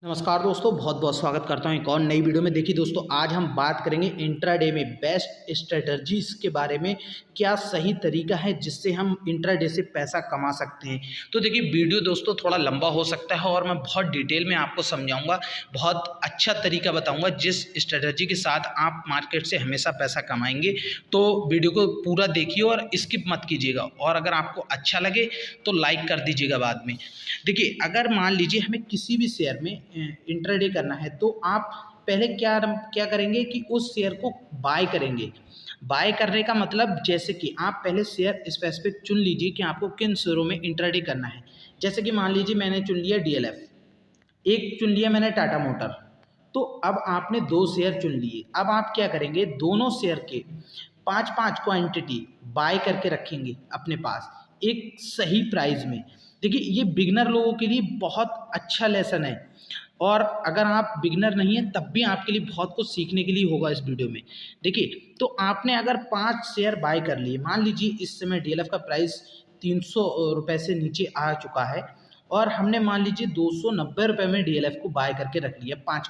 नमस्कार दोस्तों, बहुत बहुत स्वागत करता हूं एक और नई वीडियो में। देखिए दोस्तों, आज हम बात करेंगे इंट्राडे में बेस्ट स्ट्रेटजीज के बारे में। क्या सही तरीका है जिससे हम इंट्राडे से पैसा कमा सकते हैं। तो देखिए वीडियो दोस्तों थोड़ा लंबा हो सकता है और मैं बहुत डिटेल में आपको समझाऊंगा, बहुत अच्छा तरीका बताऊंगा जिस स्ट्रेटजी के साथ आप मार्केट से हमेशा पैसा कमाएंगे। तो वीडियो को पूरा देखिए और स्किप मत कीजिएगा, और अगर आपको अच्छा लगे तो लाइक कर दीजिएगा बाद में। देखिए, अगर मान लीजिए हमें किसी भी शेयर में इंट्राडे करना है तो आप पहले क्या क्या करेंगे कि उस शेयर को बाय करेंगे। बाय करने का मतलब, जैसे कि आप पहले शेयर स्पेसिफिक चुन लीजिए कि आपको किन शेयरों में इंट्राडे करना है। जैसे कि मान लीजिए मैंने चुन लिया डीएलएफ, एक चुन लिया मैंने टाटा मोटर। तो अब आपने दो शेयर चुन लिए। अब आप क्या करेंगे, दोनों शेयर के पाँच पाँच क्वांटिटी बाय करके रखेंगे अपने पास एक सही प्राइस में। देखिए, ये बिगनर लोगों के लिए बहुत अच्छा लेसन है, और अगर आप बिगनर नहीं हैं तब भी आपके लिए बहुत कुछ सीखने के लिए होगा इस वीडियो में। देखिए, तो आपने अगर 5 शेयर बाय कर लिए, मान लीजिए इस समय डीएलएफ का प्राइस 300 रुपये से नीचे आ चुका है, और हमने मान लीजिए 290 रुपये में डीएलएफ को बाय करके रख लिया। 5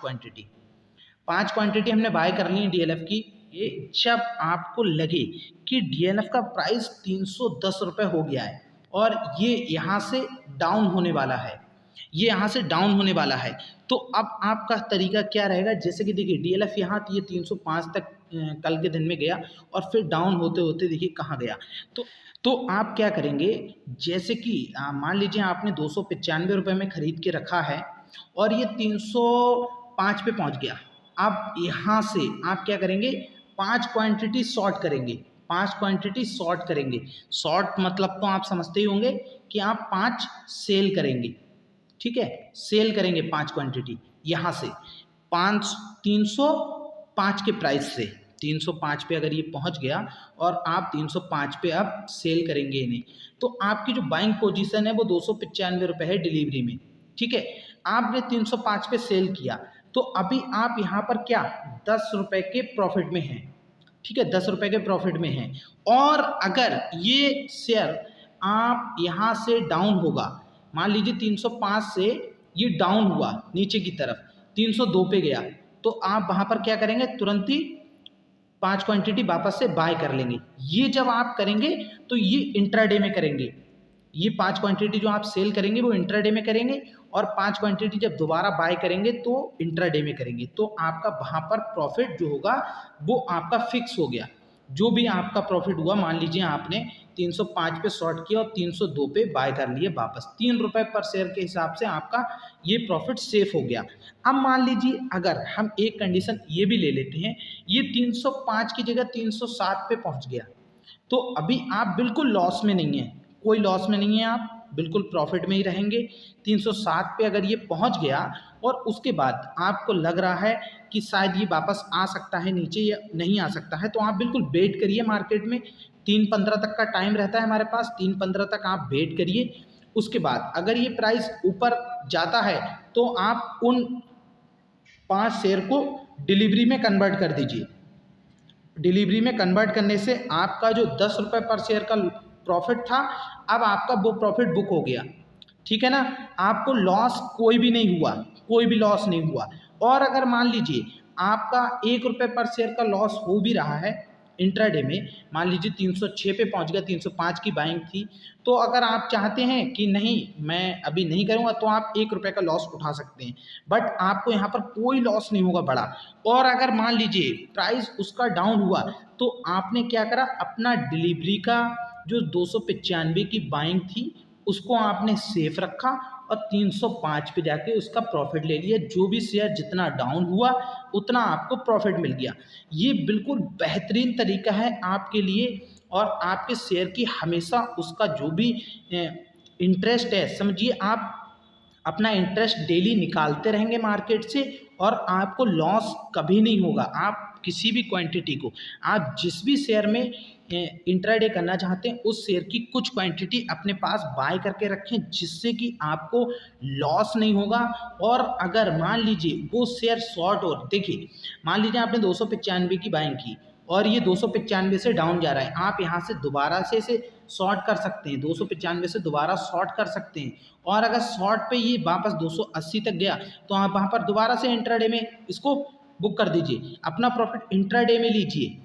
क्वांटिटी हमने बाय कर ली डीएलएफ की। ये जब आपको लगे कि डीएलएफ का प्राइस 310 रुपये हो गया है और ये यहाँ से डाउन होने वाला है, ये यहाँ से डाउन होने वाला है, तो अब आपका तरीका क्या रहेगा। जैसे कि देखिए डीएलएफ यहाँ ये 305 तक कल के दिन में गया, और फिर डाउन होते होते देखिए कहाँ गया। तो आप क्या करेंगे, जैसे कि मान लीजिए आपने 295 रुपये में ख़रीद के रखा है और ये 305 पे पहुँच गया। अब यहाँ से आप क्या करेंगे, 5 क्वांटिटी शॉर्ट करेंगे। 5 क्वांटिटी शॉर्ट करेंगे। शॉर्ट मतलब तो आप समझते ही होंगे कि आप 5 सेल करेंगे। ठीक है, सेल करेंगे 5 क्वांटिटी यहाँ से 305 के प्राइस से। 305 पे अगर ये पहुँच गया और आप 305 पे अब सेल करेंगे इन्हें, तो आपकी जो बाइंग पोजीशन है वो 295 रुपये है डिलीवरी में। ठीक है, आपने 305 पे सेल किया, तो अभी आप यहाँ पर क्या 10 रुपये के प्रॉफिट में हैं। ठीक है, 10 रुपये के प्रॉफिट में हैं। और अगर ये शेयर आप यहाँ से डाउन होगा, मान लीजिए 305 से ये डाउन हुआ नीचे की तरफ, 302 पे गया, तो आप वहाँ पर क्या करेंगे, तुरंत ही 5 क्वांटिटी वापस से बाय कर लेंगे। ये जब आप करेंगे तो ये इंट्राडे में करेंगे। ये 5 क्वांटिटी जो आप सेल करेंगे वो इंट्राडे में करेंगे, और 5 क्वांटिटी जब दोबारा बाय करेंगे तो इंट्राडे में करेंगे। तो आपका वहाँ पर प्रॉफिट जो होगा वो आपका फिक्स हो गया। जो भी आपका प्रॉफिट हुआ, मान लीजिए आपने 305 पे शॉर्ट किया और 302 पे बाय कर लिए वापस, 3 रुपये पर शेयर के हिसाब से आपका ये प्रॉफिट सेफ हो गया। अब मान लीजिए अगर हम एक कंडीशन ये भी ले लेते हैं, ये 305 की जगह 307 पे पहुंच गया, तो अभी आप बिल्कुल लॉस में नहीं हैं, कोई लॉस में नहीं है, आप बिल्कुल प्रॉफिट में ही रहेंगे। 307 पे अगर ये पहुंच गया और उसके बाद आपको लग रहा है कि शायद ये वापस आ सकता है नीचे या नहीं आ सकता है, तो आप बिल्कुल वेट करिए मार्केट में। 3:15 तक का टाइम रहता है हमारे पास, 3:15 तक आप वेट करिए। उसके बाद अगर ये प्राइस ऊपर जाता है तो आप उन 5 शेयर को डिलीवरी में कन्वर्ट कर दीजिए। डिलीवरी में कन्वर्ट करने से आपका जो 10 रुपये पर शेयर का प्रॉफिट था, अब आपका वो प्रॉफिट बुक हो गया। ठीक है ना, आपको लॉस कोई भी नहीं हुआ, कोई भी लॉस नहीं हुआ। और अगर मान लीजिए आपका 1 रुपये पर शेयर का लॉस हो भी रहा है इंट्राडे में, मान लीजिए 306 पे पहुंच गया, 305 की बाइंग थी, तो अगर आप चाहते हैं कि नहीं मैं अभी नहीं करूंगा, तो आप 1 रुपये का लॉस उठा सकते हैं, बट आपको यहाँ पर कोई लॉस नहीं होगा बड़ा। और अगर मान लीजिए प्राइस उसका डाउन हुआ, तो आपने क्या करा, अपना डिलीवरी का जो 295 की बाइंग थी उसको आपने सेफ रखा और 305 पे जाके उसका प्रॉफिट ले लिया। जो भी शेयर जितना डाउन हुआ उतना आपको प्रॉफिट मिल गया। ये बिल्कुल बेहतरीन तरीका है आपके लिए, और आपके शेयर की हमेशा उसका जो भी इंटरेस्ट है, समझिए आप अपना इंटरेस्ट डेली निकालते रहेंगे मार्केट से, और आपको लॉस कभी नहीं होगा। आप किसी भी क्वांटिटी को, आप जिस भी शेयर में इंट्राडे करना चाहते हैं उस शेयर की कुछ क्वांटिटी अपने पास बाय करके रखें, जिससे कि आपको लॉस नहीं होगा। और अगर मान लीजिए वो शेयर शॉर्ट, और देखिए मान लीजिए आपने 295 की बाइंग की और ये 295 से डाउन जा रहा है, आप यहाँ से दोबारा से इसे शॉर्ट कर सकते हैं, 295 से दोबारा शॉर्ट कर सकते हैं। और अगर शॉर्ट पे ये वापस 280 तक गया तो आप वहाँ पर दोबारा से इंट्राडे में इसको बुक कर दीजिए, अपना प्रॉफिट इंट्राडे में लीजिए,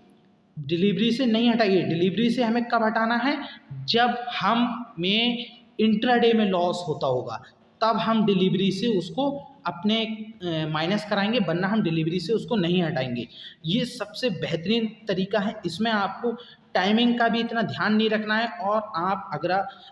डिलीवरी से नहीं हटाइए। डिलीवरी से हमें कब हटाना है, जब हमें इंट्राडे में लॉस होता होगा, तब हम डिलीवरी से उसको अपने माइनस कराएंगे, वरना हम डिलीवरी से उसको नहीं हटाएंगे। ये सबसे बेहतरीन तरीका है। इसमें आपको टाइमिंग का भी इतना ध्यान नहीं रखना है, और आप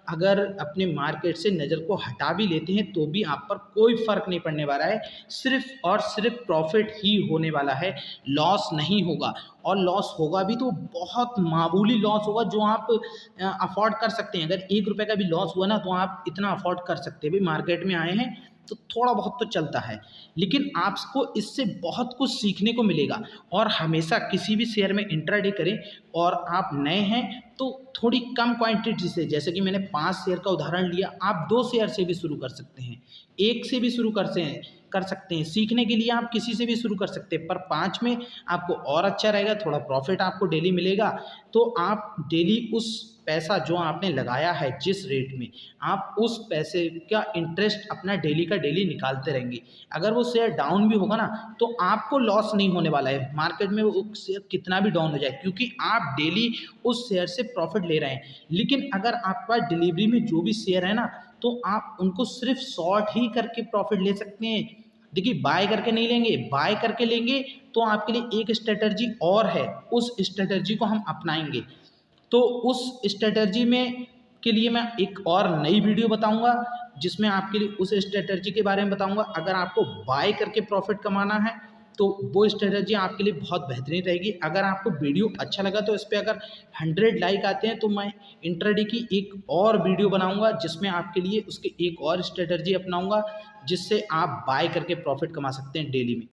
अगर अपने मार्केट से नज़र को हटा भी लेते हैं तो भी आप पर कोई फ़र्क नहीं पड़ने वाला है, सिर्फ और सिर्फ प्रॉफिट ही होने वाला है, लॉस नहीं होगा। और लॉस होगा भी तो बहुत मामूली लॉस होगा, जो आप अफोर्ड कर सकते हैं। अगर ₹1 का भी लॉस हुआ ना तो आप इतना अफोर्ड कर सकते हैं। भाई मार्केट में आए हैं तो थोड़ा बहुत तो चलता है, लेकिन आपको इससे बहुत कुछ सीखने को मिलेगा। और हमेशा किसी भी शेयर में इंट्राडे करें, और आप नए हैं तो थोड़ी कम क्वांटिटी से, जैसे कि मैंने 5 शेयर का उदाहरण लिया, आप 2 शेयर से भी शुरू कर सकते हैं, 1 से भी शुरू कर सकते हैं। सीखने के लिए आप किसी से भी शुरू कर सकते हैं, पर 5 में आपको और अच्छा रहेगा, थोड़ा प्रॉफिट आपको डेली मिलेगा। तो आप डेली उस पैसा जो आपने लगाया है जिस रेट में, आप उस पैसे का इंटरेस्ट अपना डेली का डेली निकालते रहेंगे। अगर वो शेयर डाउन भी होगा ना तो आपको लॉस नहीं होने वाला है, मार्केट में वो शेयर कितना भी डाउन हो जाए, क्योंकि आप डेली उस शेयर से प्रॉफिट ले रहे हैं। लेकिन अगर आपके पास डिलीवरी में जो भी शेयर है ना, तो आप उनको सिर्फ शॉर्ट ही करके प्रॉफिट ले सकते हैं। देखिए, बाय करके नहीं लेंगे, बाय करके लेंगे तो आपके लिए एक स्ट्रेटजी और है, उस स्ट्रेटजी को हम अपनाएंगे। तो उस स्ट्रेटजी में के लिए मैं एक और नई वीडियो बताऊंगा, जिसमें आपके लिए उस स्ट्रेटजी के बारे में बताऊंगा। अगर आपको बाय करके प्रॉफिट कमाना है तो वो स्ट्रेटजी आपके लिए बहुत बेहतरीन रहेगी। अगर आपको वीडियो अच्छा लगा तो इस पर अगर 100 लाइक आते हैं तो मैं इंट्राडे की एक और वीडियो बनाऊंगा, जिसमें आपके लिए उसके एक और स्ट्रेटजी अपनाऊंगा, जिससे आप बाय करके प्रॉफिट कमा सकते हैं डेली में।